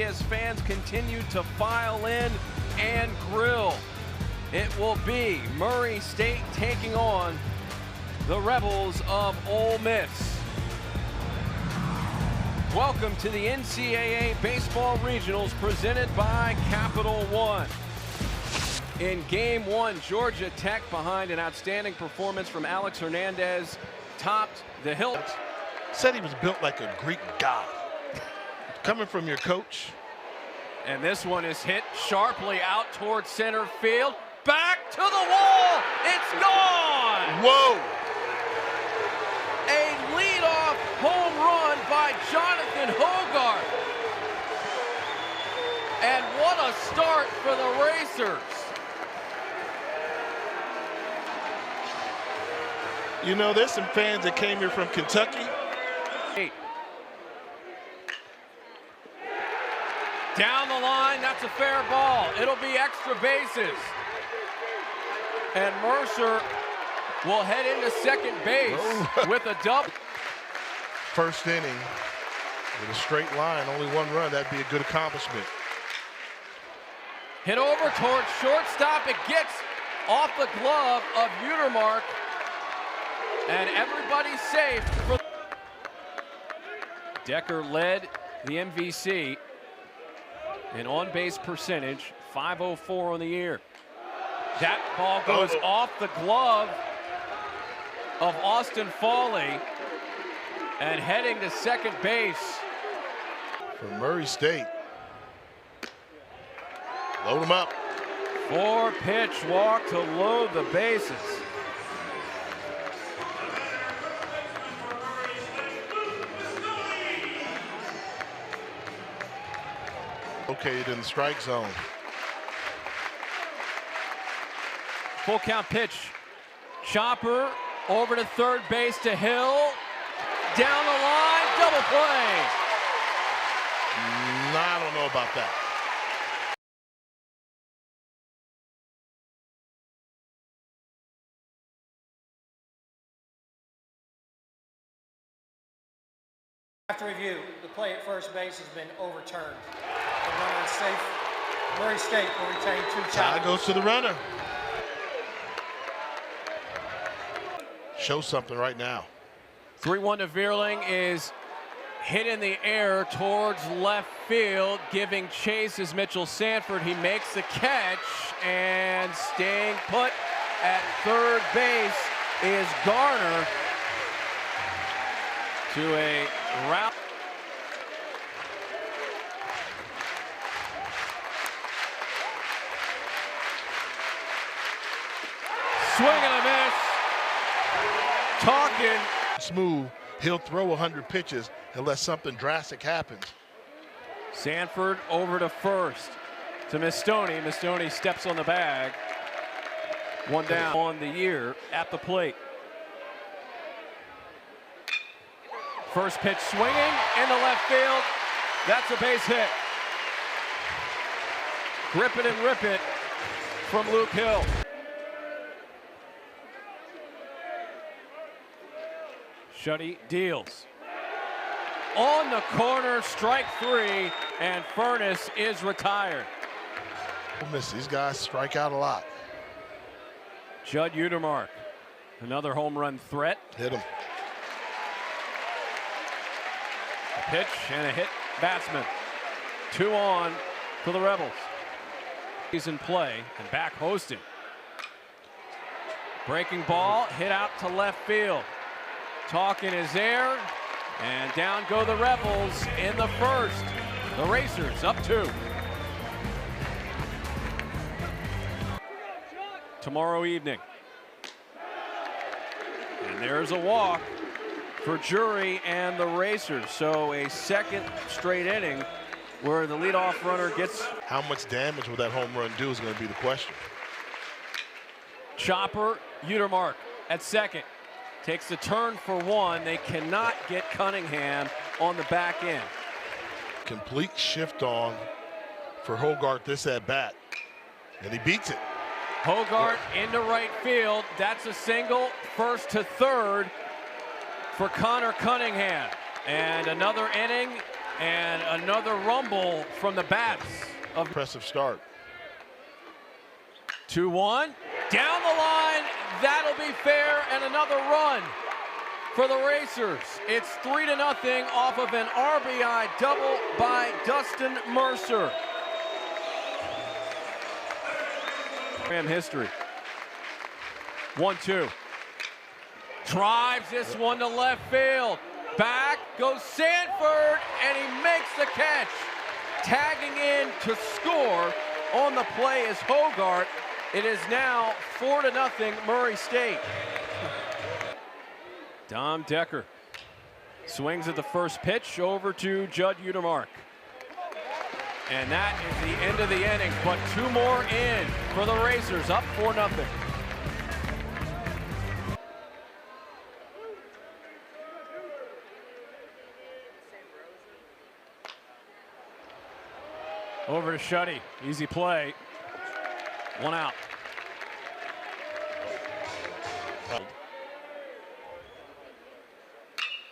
Kentucky as fans continue to file in and grill. It will be Murray State taking on the Rebels of Ole Miss. Welcome to the NCAA Baseball Regionals presented by Capital One. In game one, Georgia Tech, behind an outstanding performance from Alex Hernandez, topped the hill. Said he was built like a Greek god. Coming from your coach. And this one is hit sharply out towards center field. Back to the wall. It's gone. Whoa. A leadoff home run by Jonathan Hogarth. And what a start for the Racers. You know, there's some fans that came here from Kentucky. Down the line, that's a fair ball. It'll be extra bases. And Mercer will head into second base with a double. First inning with a straight line, only one run. That'd be a good accomplishment. Hit over towards shortstop. It gets off the glove of Utermark. And everybody's safe. Decker led the MVC in on-base percentage, .504 on the year. That ball goes off the glove of Austin Foley and heading to second base. For Murray State. Load him up. 4-pitch walk to load the bases. Located in the strike zone. Full count pitch. Chopper over to third base to Hill. Down the line, double play. I don't know about that. After review, the play at first base has been overturned. The runner is safe. Murray State will retain 2 Tie challenges. goes to the runner. Show something right now. 3-1 to Vierling is hit in the air towards left field, giving chase is Mitchell Sanford. He makes the catch, and staying put at third base is Garner to a route. Swing and a miss. Talking. Smooth. He'll throw 100 pitches unless something drastic happens. Sanford over to first to Mistoni. Mistoni steps on the bag. One down on the year at the plate. First pitch swinging into left field. That's a base hit. Grip it and rip it from Luke Hill. Shuddy deals. On the corner, strike 3, and Furness is retired. These guys strike out a lot. Judd Utermark, another home run threat. Hit him. A pitch and a hit batsman. 2 on for the Rebels. He's in play and back hosting. Breaking ball hit out to left field. Talking is there, and down go the Rebels in the first. The Racers up 2. Tomorrow evening. And there's a walk for Jury and the Racers. So a second straight inning where the leadoff runner gets. How much damage will that home run do is going to be the question. Chopper, Utermark at second. Takes the turn for 1. They cannot get Cunningham on the back end. Complete shift on for Hogarth this at bat, and he beats it. Hogarth into right field. That's a single. First to third for Connor Cunningham. And another inning And another rumble from the bats of Impressive start. 2-1. Down the line. That'll be fair. And another run for the Racers. It's 3-0 off of an RBI double by Dustin Mercer. History. 1-2. Drives this one to left field. Back goes Sanford, and he makes the catch. Tagging in to score on the play is Hogart. It is now 4-0 Murray State. Dom Decker swings at the first pitch over to Judd Utermark. And that is the end of the inning, but 2 more in for the Racers, up 4-0. Over to Shuddy, easy play, 1 out.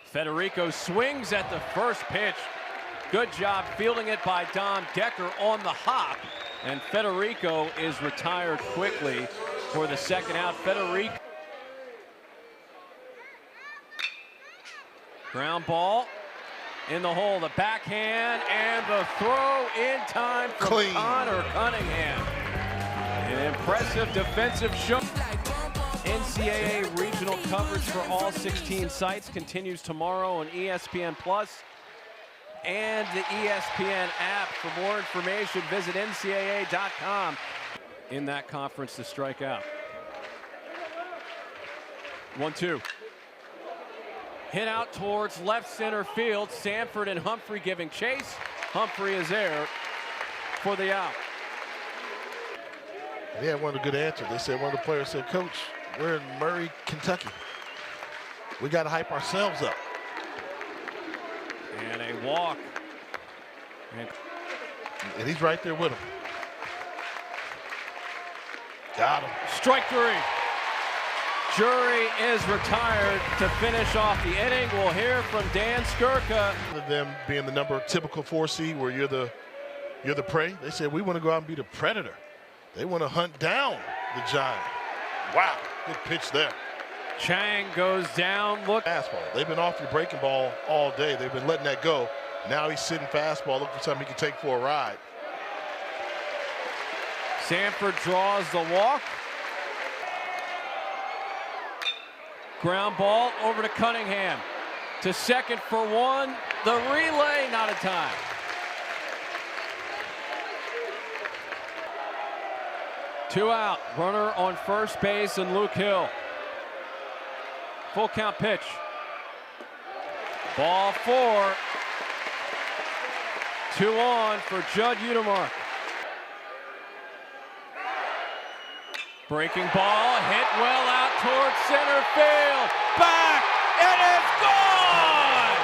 Federico swings at the first pitch. Good job fielding it by Dom Decker on the hop. And Federico is retired quickly for the second out. Federico. Ground ball in the hole. The backhand and the throw in time from Connor Cunningham. An impressive defensive show. NCAA regional coverage for all 16 sites continues tomorrow on ESPN Plus and the ESPN app. For more information, visit ncaa.com. In that conference to strike out. 1-2. Hit out towards left center field. Sanford and Humphrey giving chase. Humphrey is there for the out. They had one of the good answers. They said, one of the players said, Coach, we're in Murray, Kentucky. We got to hype ourselves up. And a walk. And he's right there with him. Got him. Strike 3. Jury is retired to finish off the inning. We'll hear from Dan Skirka. Them being the number typical 4 seed where you're the prey. They said we want to go out and be the predator. They want to hunt down the Giant. Wow, good pitch there. Chang goes down. Look. Fastball. They've been off your breaking ball all day. They've been letting that go. Now he's sitting fastball, looking for something he can take for a ride. Sanford draws the walk. Ground ball over to Cunningham. To second for 1. The relay, not in time. Two out. Runner on first base and Luke Hill. Full count pitch. Ball 4. 2 on for Judd Utermark. Breaking ball, hit well out towards center field. Back, it is gone!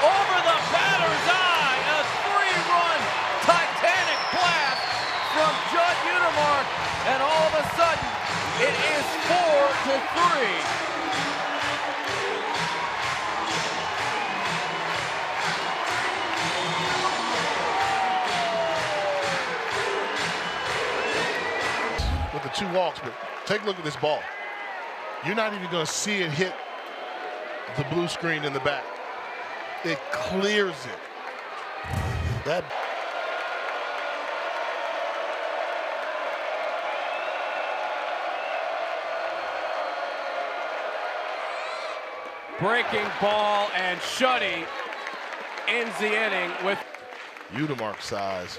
Over the batter's eye, a 3-run Titanic blast from Judd Utermark, and all of a sudden, it is 4-3. With the 2 walks, but take a look at this ball. You're not even going to see it hit the blue screen in the back. It clears it. That breaking ball, and Shuddy ends the inning with Utermark size.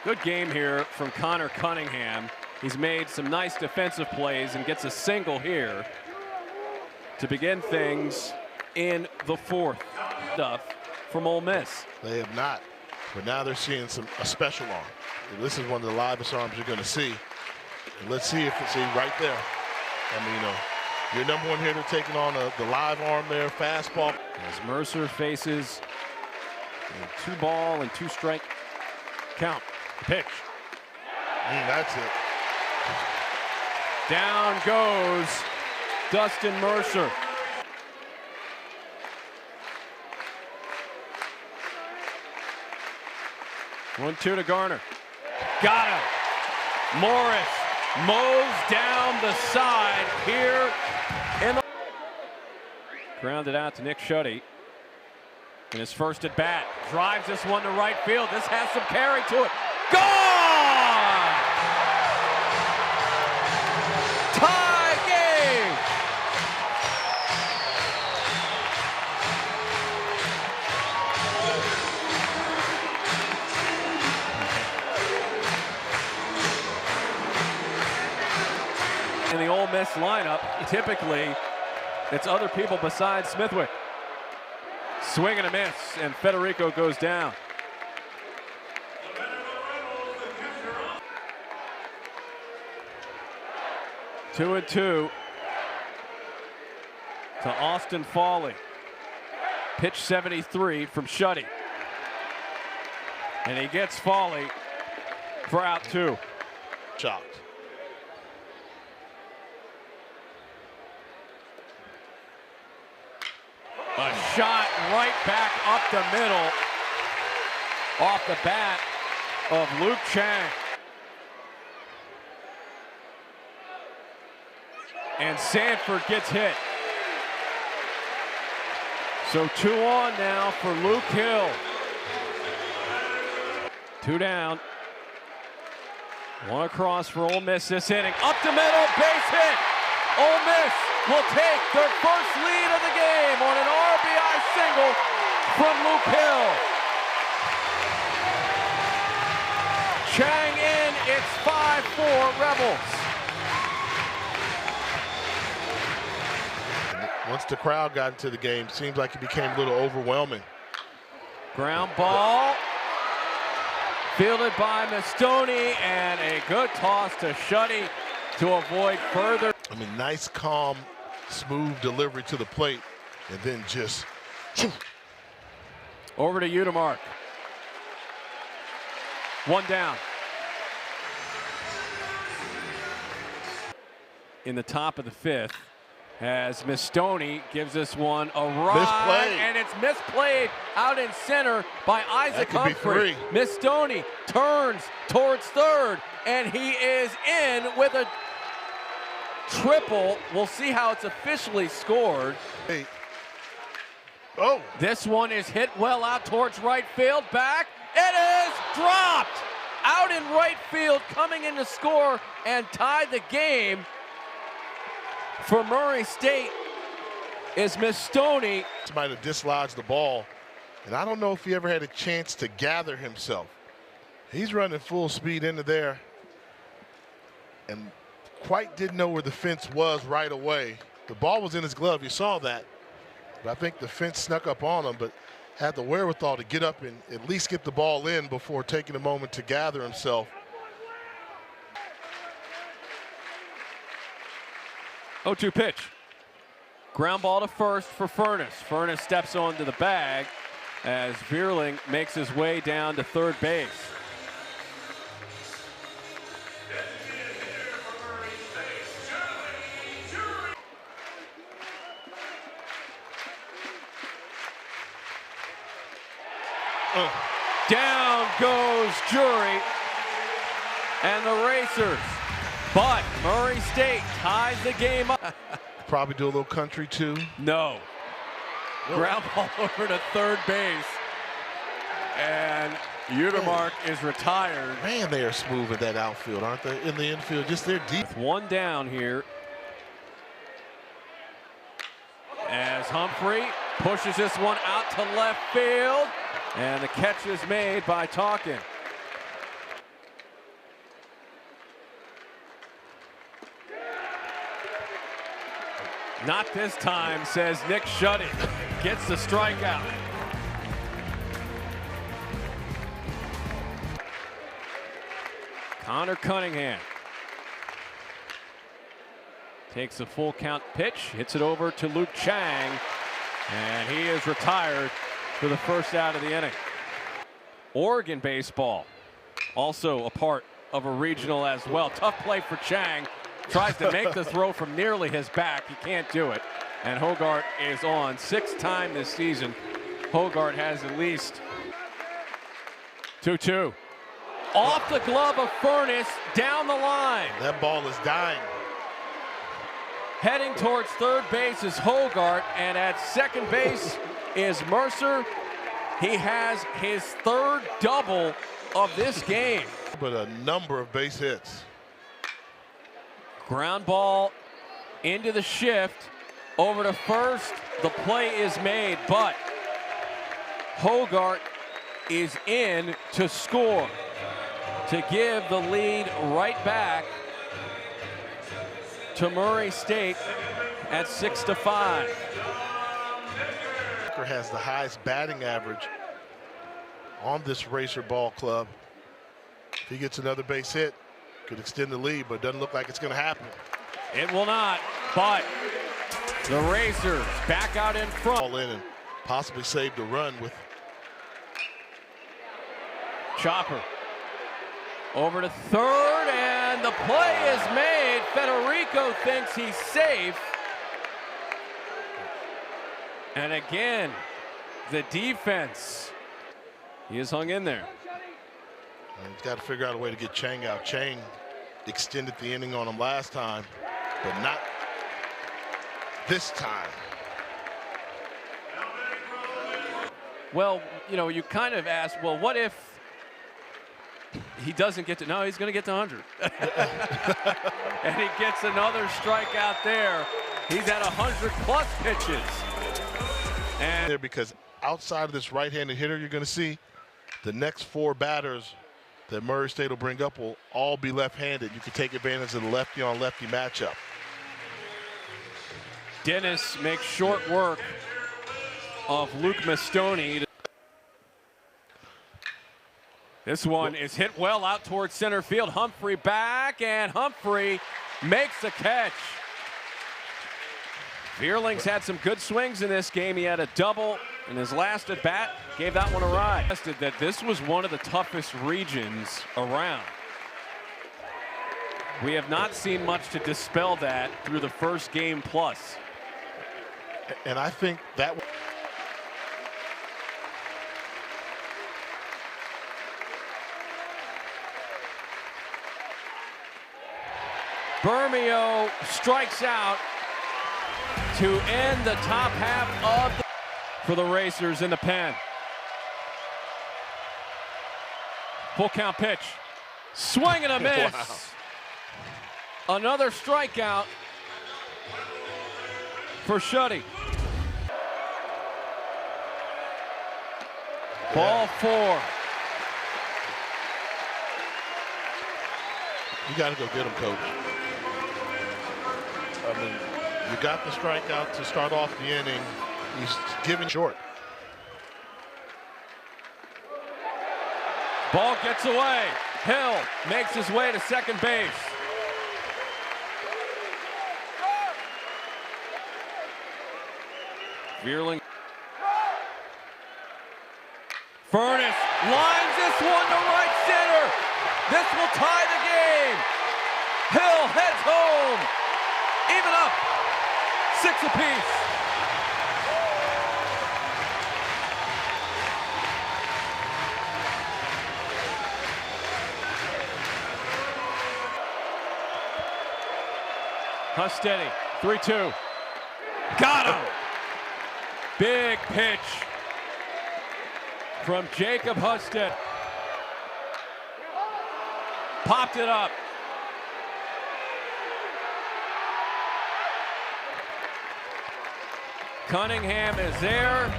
good game here from Connor Cunningham. He's made some nice defensive plays and gets a single here to begin things in the 4th. Stuff from Ole Miss. They have not, but now they're seeing a special arm. And this is one of the livest arms you're going to see. And let's see if it's right there. I mean, your number 1 hitter taking on the live arm there, fastball. As Mercer faces a 2-ball and 2-strike count. Pitch. That's it. Down goes Dustin Mercer. 1-2 to Garner. Got him. Morris mows down the side here in the. Grounded out to Nick Shuddy in his first at bat. Drives this one to right field. This has some carry to it. Gone! Tie game! In the Ole Miss lineup, typically, it's other people besides Smithwick. Swing and a miss, and Federico goes down. Two and two to Austin Fawley. Pitch 73 from Shuddy. And he gets Fawley for out 2. Shocked. A shot right back up the middle off the bat of Luke Chang. And Sanford gets hit. So 2 on now for Luke Hill. 2 down. 1 across for Ole Miss this inning. Up the middle, base hit. Ole Miss will take their first lead of the game on an RBI single from Luke Hill. Chang in, it's 5-4 Rebels. Once the crowd got into the game, seems like it became a little overwhelming. Ground ball. Fielded by Mastoni, and a good toss to Shuddy to avoid further. I mean, nice, calm, smooth delivery to the plate, and then just. Over to Udemark. 1 down. In the top of the 5th, as Mastoni gives this one a ride, misplayed. And it's misplayed out in center by Isaac Humphrey. Mastoni turns towards third, and he is in with a triple. We'll see how it's officially scored. Hey. Oh. This one is hit well out towards right field. Back. It is dropped out in right field, coming in to score and tie the game for Murray State is Mastoni. Might have dislodged the ball, and I don't know if he ever had a chance to gather himself. He's running full speed into there and quite didn't know where the fence was right away. The ball was in his glove, you saw that, but I think the fence snuck up on him, but had the wherewithal to get up and at least get the ball in before taking a moment to gather himself. 0-2 pitch. Ground ball to first for Furness. Furness steps onto the bag as Vierling makes his way down to third base. Down goes Jury and the Racers. But Murray State ties the game up. Probably do a little country too. No. Ground ball over to third base. And Udemark is retired. Man, they are smooth at that outfield, aren't they? In the infield, just they're deep. With 1 down here. As Humphrey pushes this one out to left field. And the catch is made by Talkin. Not this time, says Nick Shuddy. Gets the strikeout. Connor Cunningham takes a full count pitch, hits it over to Luke Chang, and he is retired for the first out of the inning. Oregon baseball, also a part of a regional as well. Tough play for Chang. Tries to make the throw from nearly his back. He can't do it. And Hogart is on. 6th time this season. Hogart has at least 2-2. Off the glove of Furness, down the line. That ball is dying. Heading towards third base is Hogart, and at second base is Mercer. He has his third double of this game. But a number of base hits. Ground ball into the shift, over to first. The play is made, but Hogart is in to score, to give the lead right back to Murray State at 6-5. Has the highest batting average on this Racer Ball Club. If he gets another base hit, could extend the lead, but it doesn't look like it's going to happen. It will not, but the Racers back out in front. All in and possibly saved a run with Chopper over to third, and the play is made. Federico thinks he's safe. And again, the defense, he is hung in there. And he's got to figure out a way to get Chang out. Chang extended the inning on him last time, but not this time. Well, you know, you kind of ask, well, what if he doesn't get to, no, he's going to get to 100. And he gets another strikeout there. He's at 100+ pitches. And there, because outside of this right-handed hitter, you're going to see the next four batters that Murray State will bring up will all be left-handed. You can take advantage of the lefty-on-lefty matchup. Dennis makes short work of Luke Mastoni. This one is hit well out towards center field. Humphrey back, and Humphrey makes the catch. Vierling's had some good swings in this game. He had a double in his last at bat, gave that one a ride. That this was one of the toughest regions around. We have not seen much to dispel that through the first game plus. And I think that Bermeo strikes out to end the top half of for the Racers in the pen. Full count pitch. Swing and a miss. Wow. Another strikeout for Shuddy. Ball 4. You got to go get him, Coach. I mean, you got the strikeout to start off the inning. He's giving short. Ball gets away. Hill makes his way to second base. Vierling. Furness lines this one to right center. This will tie the game. Hill heads home. Even up. 6 apiece. Hustetti, 3-2. Got him. Big pitch from Jacob Hustetti. Popped it up. Cunningham is there,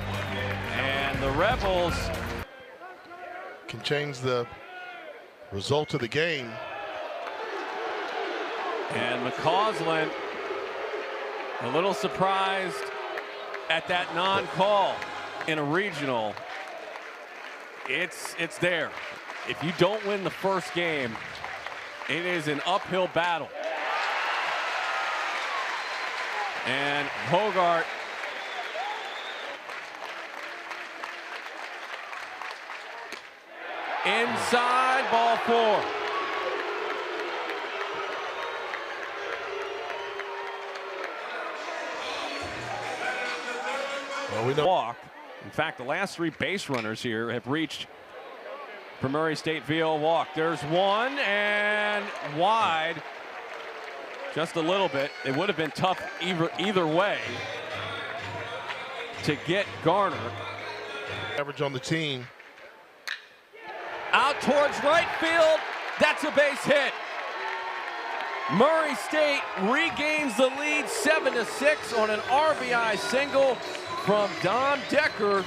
and the Rebels can change the result of the game. And McCausland a little surprised at that non-call in a regional. It's there. If you don't win the first game, it is an uphill battle. And Hogart inside, ball 4. Well, we know. Walk. In fact, the last 3 base runners here have reached for Murray State VO walk. There's one and wide. Just a little bit. It would have been tough either way to get Garner. Average on the team. Out towards right field. That's a base hit. Murray State regains the lead 7-6 on an RBI single from Dom Decker.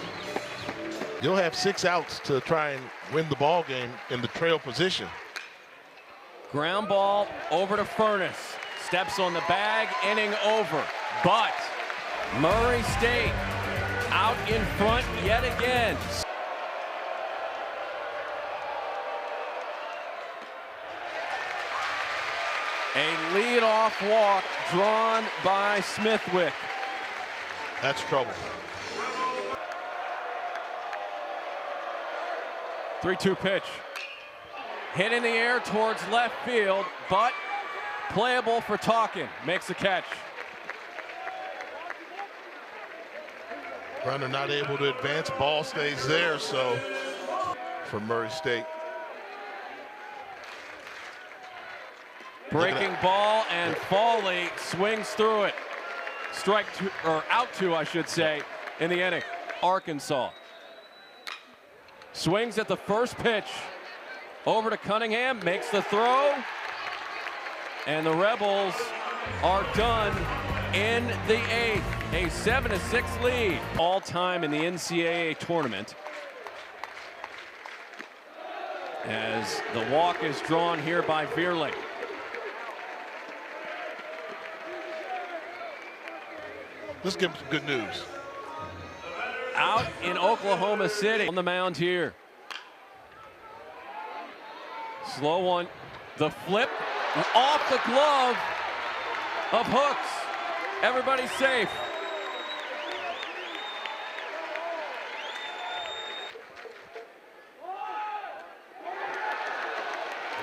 You'll have 6 outs to try and win the ball game in the trail position. Ground ball over to Furness. Steps on the bag, inning over. But Murray State out in front yet again. A leadoff walk drawn by Smithwick. That's trouble. 3-2 pitch. Hit in the air towards left field, but playable for Talkin. Makes the catch. Runner not able to advance. Ball stays there, so for Murray State. Breaking ball, and Foley swings through it. Strike two, or out two, I should say, in the inning. Arkansas swings at the first pitch. Over to Cunningham, makes the throw. And the Rebels are done in the 8th. A 7-6 lead. All time in the NCAA tournament. As the walk is drawn here by Veerling. Let's give him some good news. Out in Oklahoma City on the mound here. Slow one. The flip off the glove of Hooks. Everybody's safe.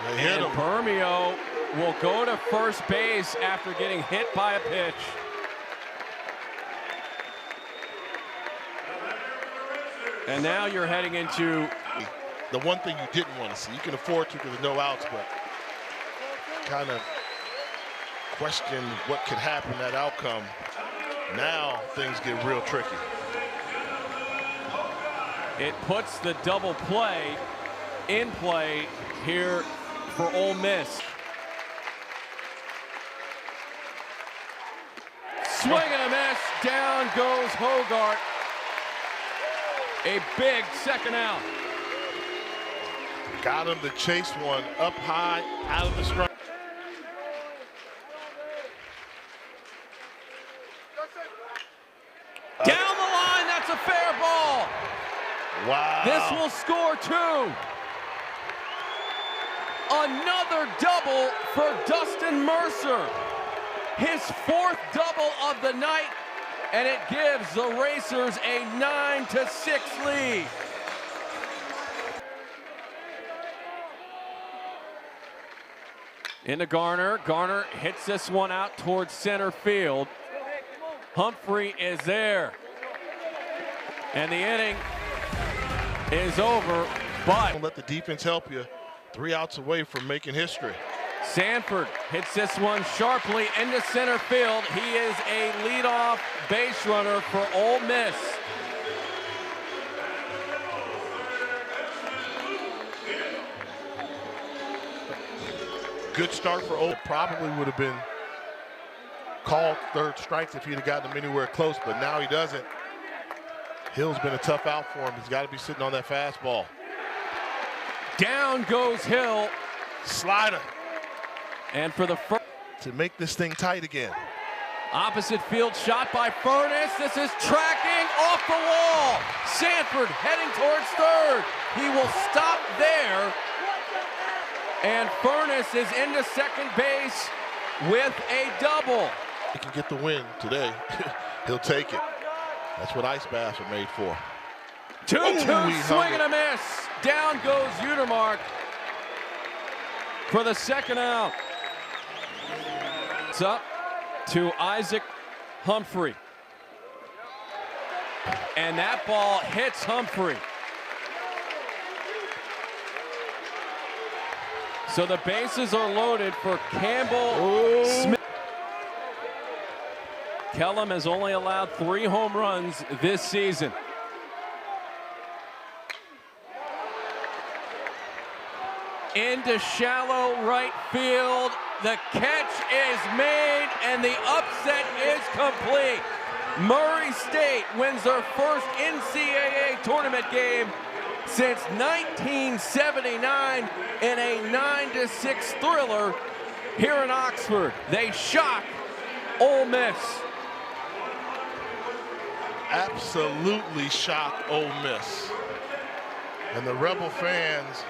They hit And him. Bermeo will go to first base after getting hit by a pitch. And now you're heading into The one thing you didn't want to see. You can afford to because of no outs, but kind of question what could happen, that outcome. Now things get real tricky. it puts the double play in play here for Ole Miss. Swing and a miss. Down goes Hogart. A big second out. Got him to chase one up high, out of the strike. Down the line, that's a fair ball. Wow. This will score two. Another double for Dustin Mercer. His fourth double of the night, and it gives the Racers a 9-6 lead. Into Garner. Garner hits this one out towards center field. Humphrey is there. And the inning is over, but Don't let the defense help you. 3 outs away from making history. Sanford hits this one sharply into center field. He is a leadoff base runner for Ole Miss. Good start for Ole. Probably would have been called third strikes if he'd have gotten him anywhere close, but now he doesn't. Hill's been a tough out for him. He's got to be sitting on that fastball. Down goes Hill. Slider And for the first to make this thing tight again. opposite field shot by Furness. This is tracking off the wall. Sanford heading towards third. He will stop there. And Furness is into second base with a double. He can get the win today. He'll take it. That's what ice baths are made for. 2-2, he hung swing and it. a miss. Down goes Utermark for the second out. It's up to Isaac Humphrey. And that ball hits Humphrey. So the bases are loaded for Campbell Smith. Kellum has only allowed 3 home runs this season. Into shallow right field. The catch is made and the upset is complete. Murray State wins their first NCAA tournament game since 1979 in a 9-6 thriller here in Oxford. They shock Ole Miss. Absolutely shock Ole Miss. And the Rebel fans